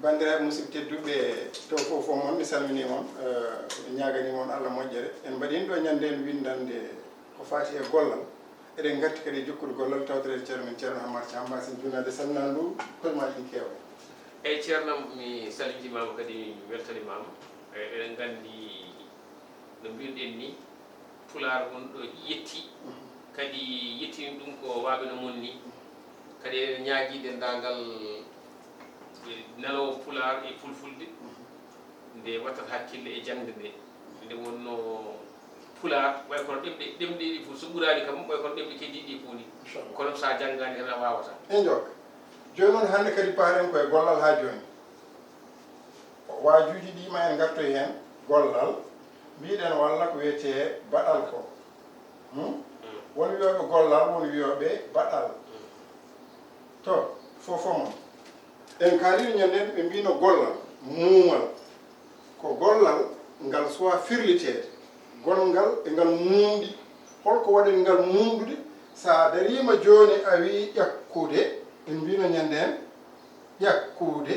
bandiraɓe musidɓe tedduɓe to fof mon mi salmini moon ñagani moon Allah moƴƴere en mbaɗino ɗo ñande en windande ko fati e gollal eɗen garti kadi jokkude gollal tawtere ceerno men ceerno Hammat Thiam mbasen junade salminandu kolmaji ɗi keewa eyyi ceerno mi salmitimama kadi mi weltanimama eɗen gandi no mbirɗen ni Pulaar wonɗo yetti kadi yettini ɗum ko waɓe no monni kadi eɗen ñaagui dendagal nalowo Pulaar e Fulfulde nde wattat hakkille e jangde nde wonno Pulaar way kono ɗemɗe ɗi fof so ɓurani kam way kono ɗemɗe keddiɗi ɗi fof ni kono sa janggani tan a wawata en jokka joni noon hande kadi paaren koye gollal ha joni wajuji ɗima en gartoy hen gollal mbiɗen walla ko wiyete baɗal ko won wiyoɓe gollal won wiyoɓe baɗal to fofomon en kaalino ñanden ɓe mbino gollal muumal ko gollal ngal sowa firlitede gongal e ngal muumɗi holko waɗen ngal muumɗude sa darima joni a wi ƴakkude en mbino ñanden ƴakkude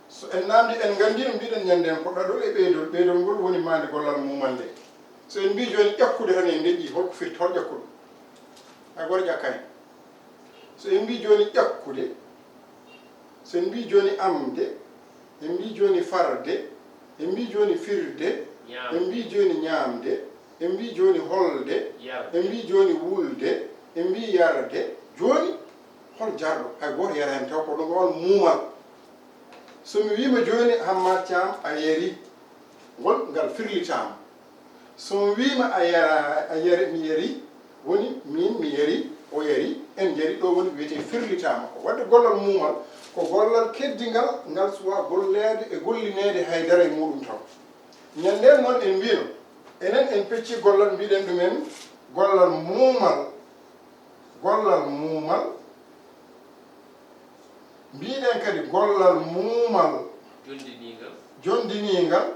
so en namdi en gandino mbiɗen ñanden ko ɗaɗol e ɓeydol ngol woni mande gollal muumal nde so en mbi joni ƴakkude tan en deƴƴi holko firti hol ƴakkuɗo hay goto ƴakkani so en mbi joni ƴakkude so en mbi joni amde en mbi joni farde en mbi joni firde en mbi joni ñamde en mbi joni holde en mbi joni wulde en mbi yarde joni hol jarɗo hay goto yara hen taw ko ɗum on muumal somi wima joni Hammat Thiam a yari ngol ngal firlitama somi wima a yari mi yari woni min mi yari o yari en jari ɗo woni wiyete firlitama ko wadde gollal muumal ko gollal keddigal ngal suwa gollede e gollinede haydara e muɗum taw ñanden noon en mbino enen en pecci gollal mbiɗen ɗumen gollal muumal mbiɗen kadi gollal muumal jondinigal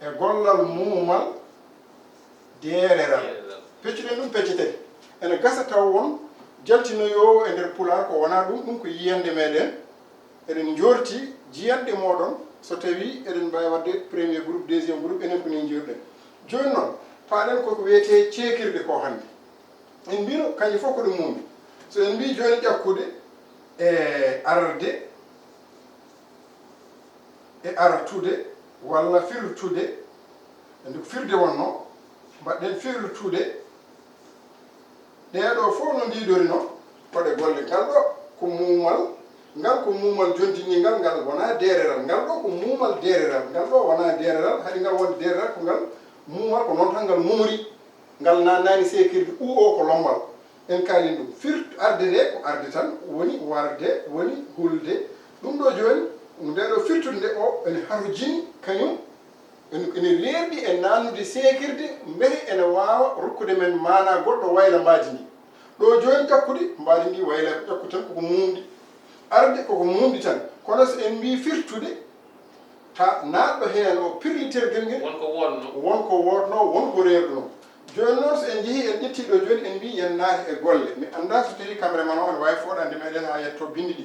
e gollal muumal dereral peccuɗen ɗum pecce tati ene gasa taw won jaltinoyo e nder Pulaar ko wona ɗum ko yiyande meɗen eɗen jorti jiyanɗe moɗon so tawi eɗen mbawi wadde premier groupe deuxiéme groupe enen koni jirɗen joni noon paɗen koko wiyete ceekirde ko hande en mbino kañum fof ko ɗum mumbi so en mbi joni ƴakkude e arde e artude walla firtude andi ko firde wonno mbaɗɗen firtude ɗeɗo fof no ndidori noon koɗe golle ngal ɗo ko muumal ngal ko muumal jondinigal ngal wona dereral ngal ɗo ko muumal dereral ngal ɗo wona dereral haɗi ngal wonde dereral ko ngal muumal ko noon tan ngal mumri ngal nannani Ceekirde o ko lombal en kalin ɗum firtu arde nde ko arde tan woni warde woni hulde ɗum ɗo joni ndeɗo firtude nde o ene harojini kañum ene leerɗi e nannude Ceekirde beele ene wawa rokkude men mana goɗɗo wayla mbaadi ndi ɗo joni ƴakkude mbaadi ndi wayla ƴakku tan koko mumɗi arde koko mumɗi tan kono so en mbi firtude ta natɗo hen o pirlitergel ngel wonko wonno wonko reerɗuno joni noon so en jeehi en ƴetti ɗo joni en mbi yen naati e golle mi anda so tawi caméraman o ene wawi foɗande meɗen ha yetto bindi ɗi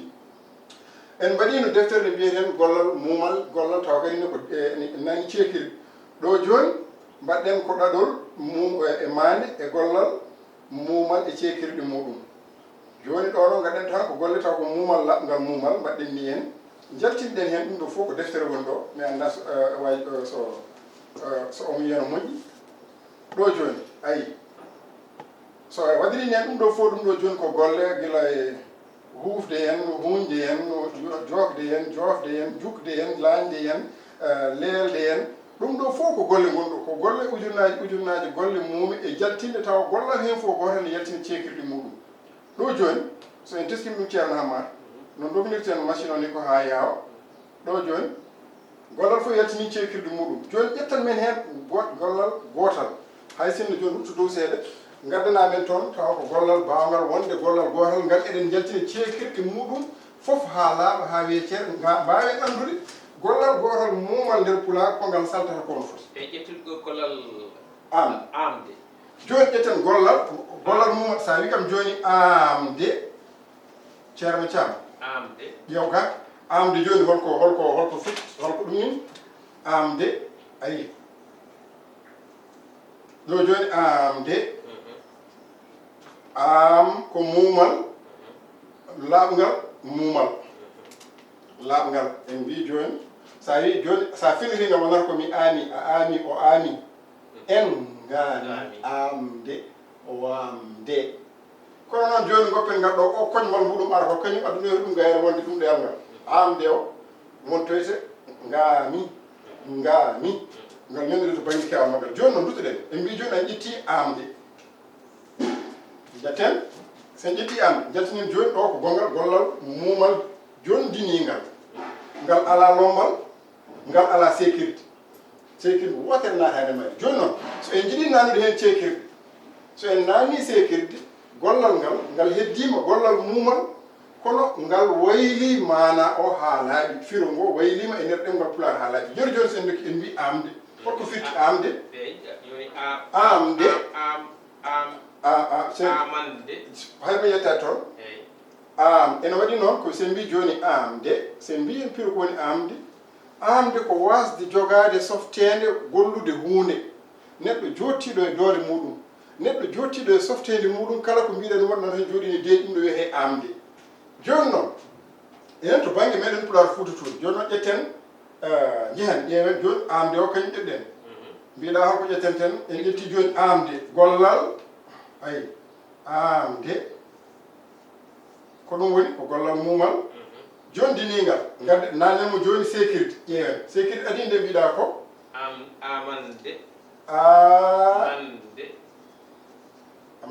en mbaɗino deftere nde mbiyeten gollal muumal gollal taw kadi ne ko nani Ceekirde ɗo joni mbaɗɗen ko ɗaɗol e mande e gollal muumal e Ceekirde muɗum joni ɗo ɗo gaɗen tan ko golle taw ko muumal ngal muumal mbaɗɗen ni hen jaltinɗen hen ɗum ɗo fof ko deftere woni ɗo mi anda wawi so omo yiyano moƴƴi ɗo joni ayi so waɗirini hen ɗum ɗo fof ɗum ɗo joni ko golle guila e hufde hen hunde hen jogde hen jofde hen jukde hen lañde hen leelde hen ɗum ɗo fof ko golle gonɗo ko golle ujunnaji golle muumi e jaltinde taw gollal hen fof goto ne yaltina Ceekirde muɗum ɗo joni so en teskima ɗum ceerno Hammat no dognirten machine o ni ko ha yawa ɗo joni gollal fof yaltini Ceekirde muɗum joni ƴettan men hen gollal gotal hay sinno joni huccu dow seeɗa gaddanamen toon taw ko gollal bawgal wonde gollal gotal ngal eɗen jaltina Ceekirde muɗum fof ha laaɓa ha wiyete mbawen andude gollal gotal muumal nder Pulaar ko ngal saltata kono foti e ƴettude gollal amde joni ƴetten gollal muumal sa wi kam joni amde ceerno Thiam amde ƴeew ka amde joni holko fit holko ɗum ni amde ayi ɗo joni amde am ko muumal laaɓngal muumal laaɓngal en mbi joni sa wi joni sa finitingal wonata komi aami a aami o aami en ngaami amde o wamde kono noon joni goppen ngal ɗo o koñmal muɗum ara ko kañum aduna ɗum gayno wonde ɗum ɗeyal ngal amde o montoyte ngaami ngaami ngal ñandiri to banggue kewal maggal joni noon duttoɗen en mbi joni en ƴetti amde jatten sen ƴetti amde jaltinen joni ɗo ko gongal gollal muumal jondinigal ngal ala lombal ngal ala sécurité sécurité wotere naatade mari joni noon so en jiiɗi nanude hen ceekirde so en naani sécurité gollal ngal heddima gollal muumal kono ngal wayli mana o ha laaɓi firo ngo waylima e nder ɗemgal pulaar ha laaɓi joni joni so en dokki en mbi amde holko firti amde amde amande hayma yetta toon ene waɗi noon ko sen mbi joni amde sen mbi en piro ko woni amde ko wasde jogade softede gollude hunde neɗɗo jottiɗo e doole muɗum neɗɗo jottiɗo e softede muɗum kala ko mbiɗen waɗno tan joɗini deeƴi ɗum ɗo wiyete amde joni noon enen to banggue meɗen pulaar fuutatoɗo joni noon ƴetten jehen ƴeewen joni amde o kañum ƴeɗɗen mbiɗa holko ƴetten ten en ƴetti joni amde gollal ayi amde ko ɗum woni ko gollal muumal jondinigal gadde nanenmo joni sécurité ƴeewen sécurité adi nde mbiɗa ko amande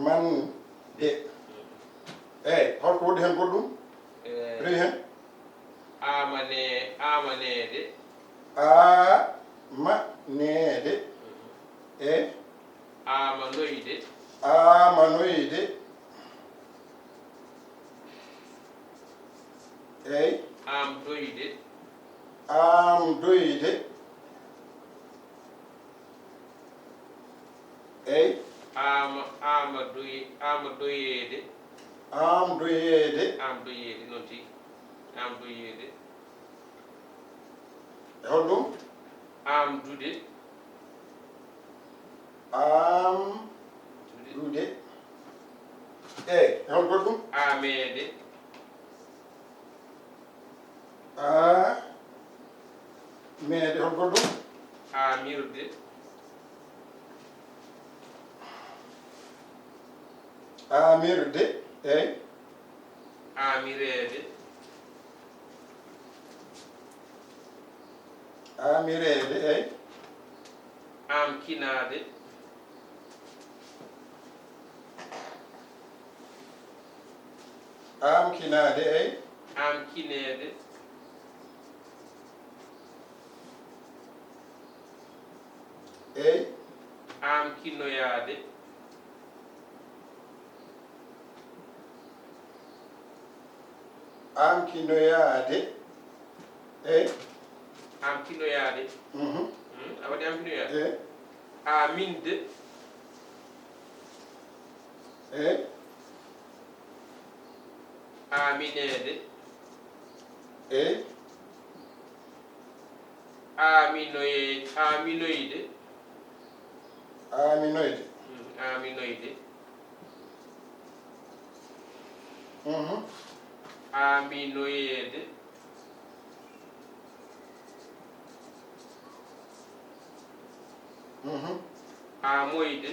mande eyyi holko woɗɗi hen goɗɗum rewi hen amanede amanede e amanoyde eyyi amdoyde eyyi amdoyede noon tigi amdoyede e holɗum amdude eyyi e hol goɗɗum amede mede hol goɗɗum amirde eyyi amirede eyyi amkinade eyyi amkinede eyyi amkinoyade eyyi amkinoyade a waɗi amkinoyade eyyi aminde eyyi aminede eyyi aminoyde aminoyde aminoyde aminoyede amoyde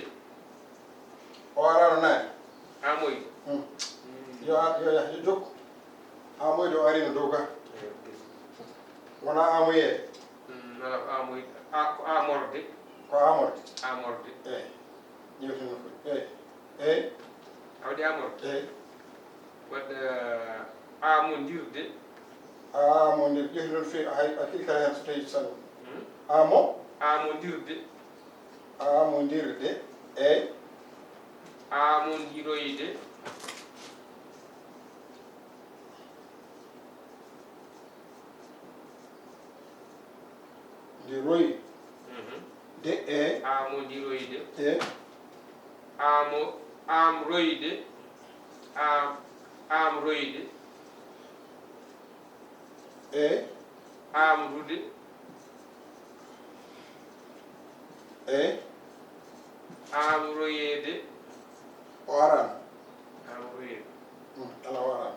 o arano nayi amoyde yo jokku amoyde o arino dow ga wona amoyede ala ko amoyde ko amorde eyyi ƴewtino fo eyyi a waɗi amorde eyyi waɗa amodirde ƴewtinon fewi hay hakkille kala hen so tawi sago amodirde eyyi amodiroyde ndiroyi de eyyi amodiroyde eyyi amroyde amroyde e amrude e amroyede o aran amroyede ala o aran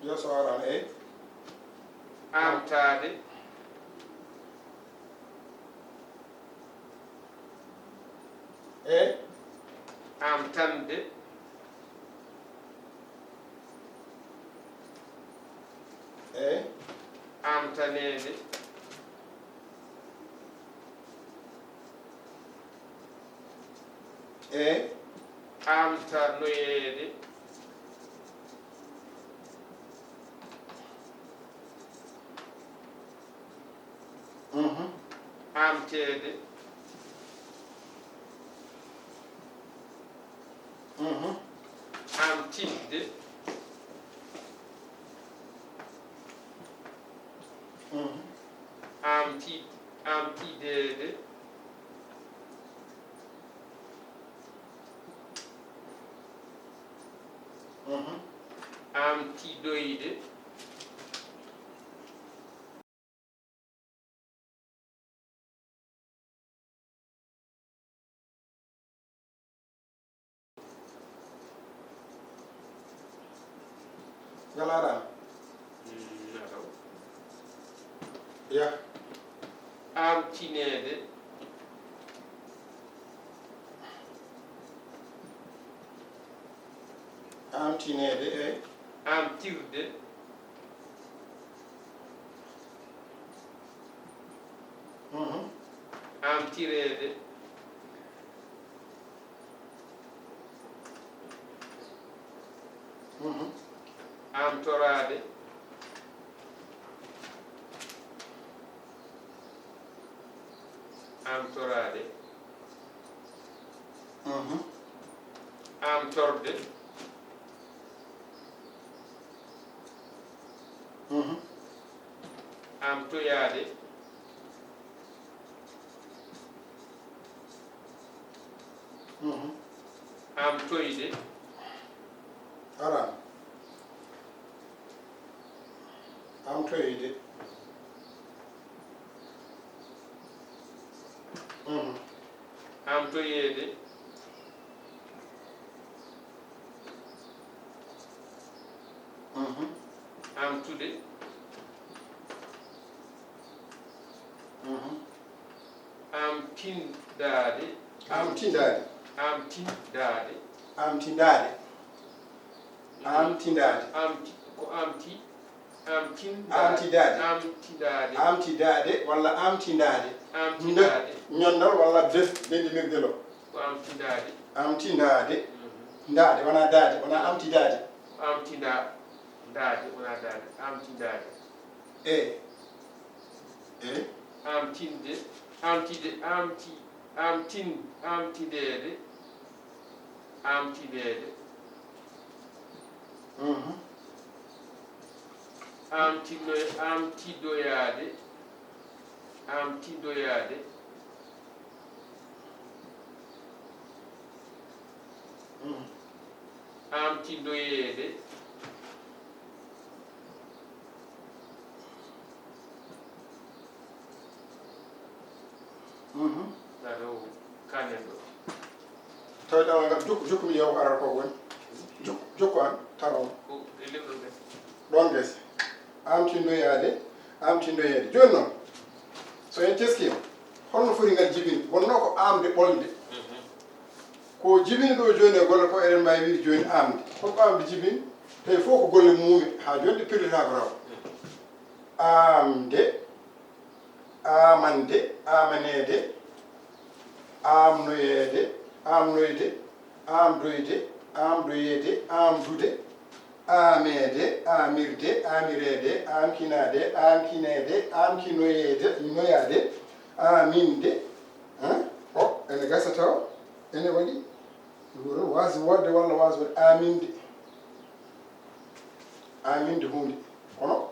yo so aran e amtade e amtande e amtanede e amtanoyede amtede amtidde amtidede amtidoyde ngal aran nataw ya amtinede amtinede e amtirde amtirede amtorade amtorade amtorde amtoyade amtoyde aran amtoyde amtoyede amtude amtindade amtindade amtindade amtindade amtindade amti ko amti amtidade amtidade amtidade walla amtindade amtidade ñondal walla dendimirgel o ko amtidade amtindade ndade wona dade wona amtidade amtinda dade wona dade amtindade e amtinde amtidede amtidede amtidoyade amtidoyade amtidoyede naɗo kanen ɗo tawde ngal jokkumi yew arata ko woni jokku an tawa ko e lemɗo gese ɗon gese amtindoyade amtindoyede joni noon so en teskima holno foti ngal jibini wonno ko amde ɓolde ko jibini ɗo joni e golle ko eɗen mbawi wiide joni amde holko amde jibini tawi fof ko golle muumi ha joni ɗe pirlitako raw amde amande amanede amnoyede amnoyde amdoyde amdoyede amdude amede amirde amirede amkinade amkinede amkinoyede noyade aminde o ene gasa taw ene waɗi wasi wodde walla wasi waɗi aminde hunde kono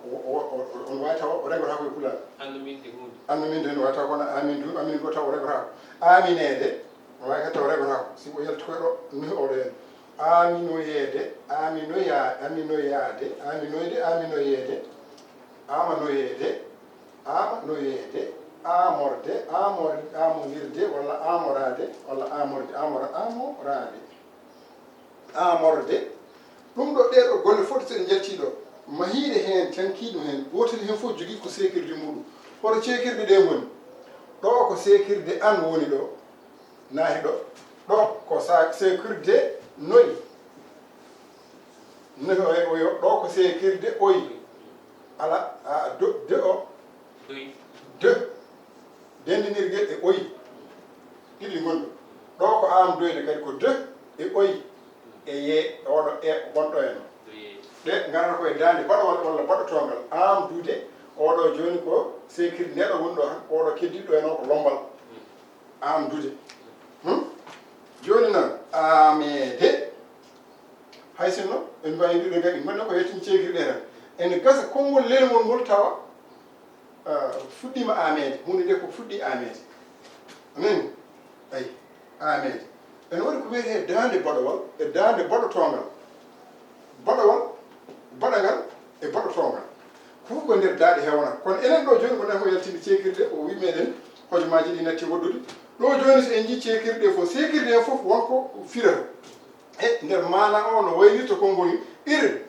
on wawi taw o regota koye Pulaar annuminde hunde annuminde ne wawi taw kono aminde go taw o regota ko aminede on wawi kadi taw o regota ko siko yalti koye ɗo ni oɗo hen aminoyede aminoyade aminoyde aminoyede amanoyede amanoyede amorde amodirde walla amorade walla amorade amorde ɗum ɗo ɗeɗo golle fof so en jalti ɗo mahiɗe hen cankiɗum hen gotel hen fof jogui ko ceekirde muɗum hoto ceekirde ɗe goni ɗo ko ceekirde an woni ɗo naahi ɗo ko ceekirde noyi oyo ɗo ko ceekirde oyi ala de o de dendinirguel e oyi ɗiɗi gonɗo ɗo ko am doyde kadi ko de e oyi e ye oɗo e gonɗo en ɗe garata koye dande baɗowal walla baɗotongal am duude oɗo joni ko ceekirde neɗo woni ɗo tan oɗo keddiɗo en o ko lombal am duude joni noon amede hay sinno en mbawi ɗiɗo kadi gonno ko yettini ceekirɗe tan ene gasa konngol lelgol ngol tawa fuɗɗima amede hunde nde ko fuɗɗi amede anani ayi amede ene waɗi ko wiyete dande baɗowal e dande baɗotongal baɗowal baɗagal e baɗotongal fof ko nder daaɗe hewnata kono enen ɗo joni ko nako yaltinde ceekirde o wi meɗen hojomaji ɗi natti woɗɗude ɗo joni so en jii ceekirɗe fof ceekirɗe he fof wonko firata e nder mana o no waylirta konngol ni ir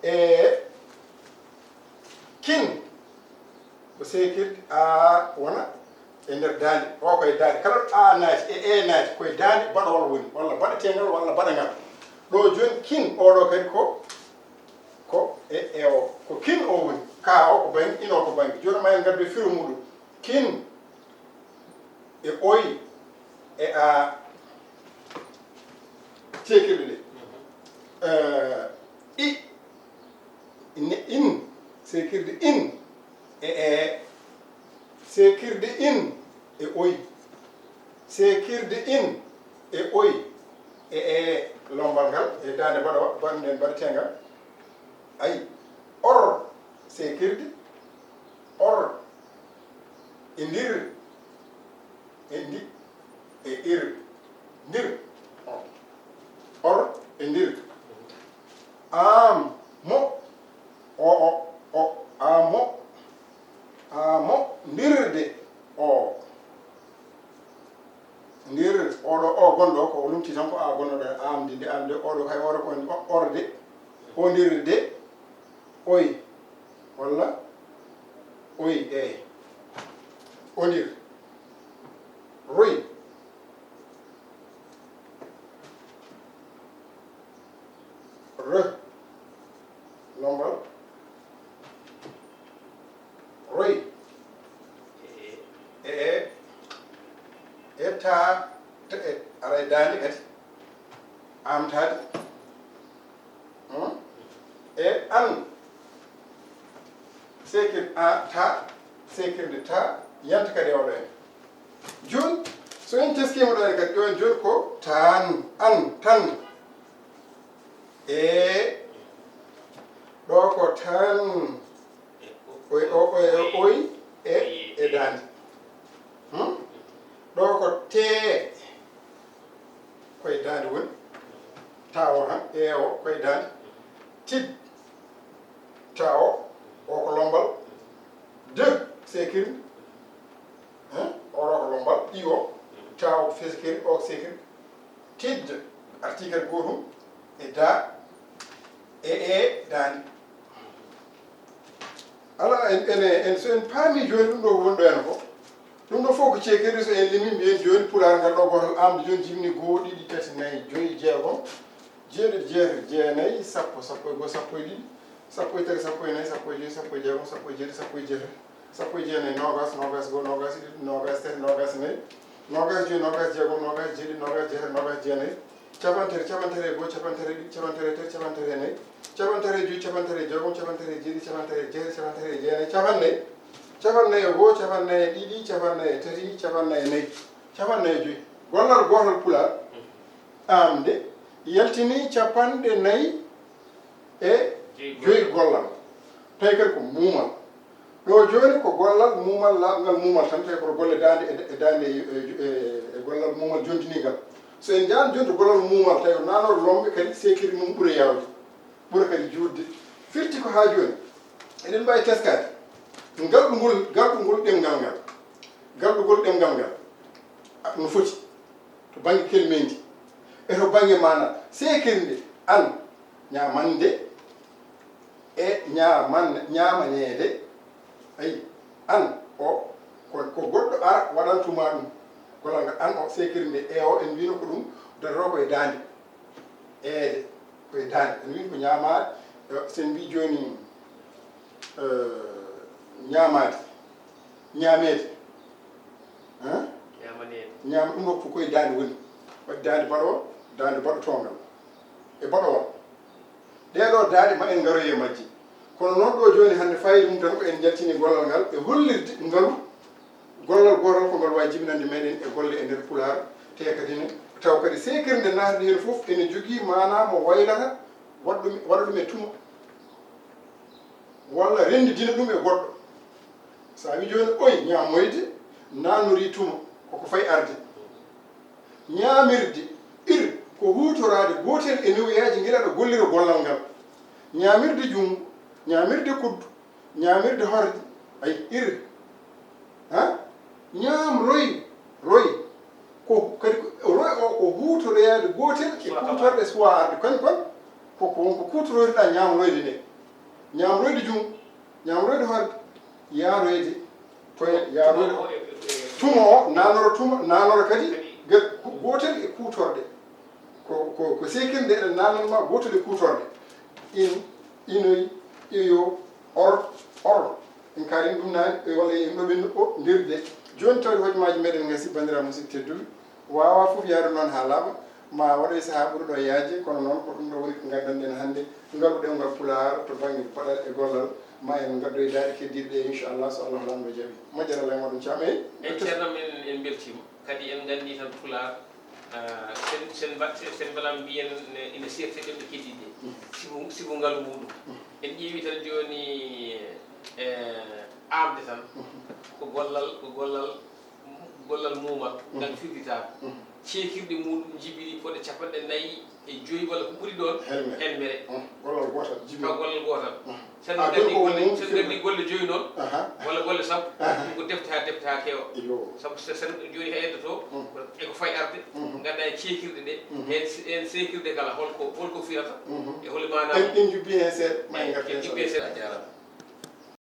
e kin ko ceekirde a wona e nder dande o koye dande kala a naati e naati koye dande baɗowal woni walla baɗetengal walla baɗangal ɗo joni kin oɗo kadi ko e o ko kin o woni ka o ko bangi ino ko bangi joni ma en gaddu e firo muɗum kin e oyi e a ceekirɗe ɗe in ceekirde in e ceekirde in e oyi ceekirde in e oyi e lombal ngal e dande baɗo bannden baɗetengal ayi or ceekirde or e ndir e ndi e ir ndir or e ndir am mo amo ndirde o ndir oɗo o gonɗo ko lumti tan ko a gonnoɗo amde nde amde oɗo kay oro ko orde o ndirde oyi walla oyi eyi o ndir royi lombal royi ta ara e dande kadi amtade e an ceekirde ta ceekirde ta yanta kadi oɗo en joni so en teskima ɗo en kadi ɗo en joni ko tan an tan e ɗo ko tan oyi e dande ɗo ko te koye dande woni tawo han e o koye dande tid tawo o ko lombal de ceekirde oɗo ko lombal ɗi o taw ceekirde o ceekirde tidde article gotum e da e dande ala en so en paami joni ɗum ɗo wonɗo en ko ɗum ɗo fof ko ceekirde so en limi mbiyen joni pulaar ngal ɗo gotol amde joni jibini goho ɗiɗi tati nayyi joyyi jeegom jeeɗiɗi jeetati jeenayyi sappo sappo e goho sappo e ɗiɗi sappo e tati sappo e nayyi sappo e joyyi sappo e jeegom sappo e jeeɗiɗi sappo e jeetati sappo e jeenayyi nogas nogas goho nogas e ɗiɗi nogas tati nogas nayyi nogas joyyi nogas jeegom nogas jeeɗiɗi nogas jeetati nogas jeenayyi capantere capantere e goho capantere e ɗiɗi capantere e tati capantere e nayyi capantere e joyyi capantere e jeegom capantere e jeeɗiɗi capantere e jeetati capantere e jeenayyi capannayyi capannayyi e goho capannayyi e ɗiɗi capannayyi e tati capannayyi e nayyi capannayyi e joyyi gollal gotol pulaar amde yaltini capanɗe nayyi e joyyi gollal tawi kadi ko muumal ɗo joni ko gollal muumal laaɓngal muumal tan tawi koto golle dande e dande e gollal muumal jontinigal so en jaan jonto golal muumal tawi nanor lomɓe kadi Ceekirde mum ɓuura yawde ɓuura kadi juutde firti ko ha joni eɗen mbawi teskade galɗugol ɗemgal ngal galɗugol ɗemgal ngal no foti to banggue kelmendi e to banggue mana Ceekirde an ñamande e ñamanede ayi an o ko goɗɗo ara waɗantuma ɗum golal ngal an o Ceekirde e o en mbino ko ɗum darto koye dande eede koye dande en mbino ko ñamade sen mbi joni ñamade ñamede ñama ɗum ɗo fof koye dande woni waɗi dande baɗo dande baɗotongal e baɗowal ɗeɗo daade ma en garoye majji kono noon ɗo joni hande fayida mum tan ko en jaltini gollal ngal e hollirde ngalu gollal gotal ko ngal wawi jibinande meɗen e golle e nder Pulaar te kadi ne taw kadi Ceekirde natde hen foof ene jogui mana mo waylata waɗa ɗum e tuma walla rendidina ɗum e goɗɗo sa wi joni oy ñamoyde nanori tuma koko fayi arde ñamirde ko hutorade gotel e newiyaji guiɗaɗo gollira gollal ngal ñamirde jungo ñamirde kuddu ñamirde horde ay ha ñaam roy ko kadi roy o ko hutorade gotel e kutorde suwa arde kañ kon koko wonko kutororiɗa ñamroyde nde ñamroyde jungo ñamroyde horde yaroyde toye yaroyde tuma o nanoro kadi gotel e kutorde ko Ceekirde eɗen nananma gotel e kutorde inoy iyo or en karin ɗum nani walla en ɗoɓenno o ndirde joni tawde hojomaji meɗen gasi bandiraɓe musidɓe tedduɓe wawa foof yaade noon ha laaɓa ma waɗoy saaha ɓuuri ɗo yaaje kono noon ko ɗum ɗo woni ko gaddanɗen hannde ngalu ɗemgal Pulaar to banggue baɗal e gollal ma en gaddoye daɗe keddiɗe ɗe inchallah so Allah lamɗo jaaɓi moƴƴere Allah e moɗon Thiam eyyi ceerno men en beltima kadi en gandi tan Pulaar sen mbalam mbiyen ene serti ɗemɓe keddiɗe sibu ngalu muɗum en ƴeewi tan joni amde tan ko gollal muumal ngal firditako Ceekirde muɗum jibini poɗe 45 walla ko ɓuuri ɗon helmere gollal gotal taw gollal gotal sen gandi golle 5 noon walla golle sappo ɗum ko defte ha keewa saabu sen joni ha eddoto eko fayi arde ganda e Ceekirde ɗe en Ceekirde kala holko fiyata e holi mana en jubbi hen seeɗa ma en garten jubbi hen seeɗa jarama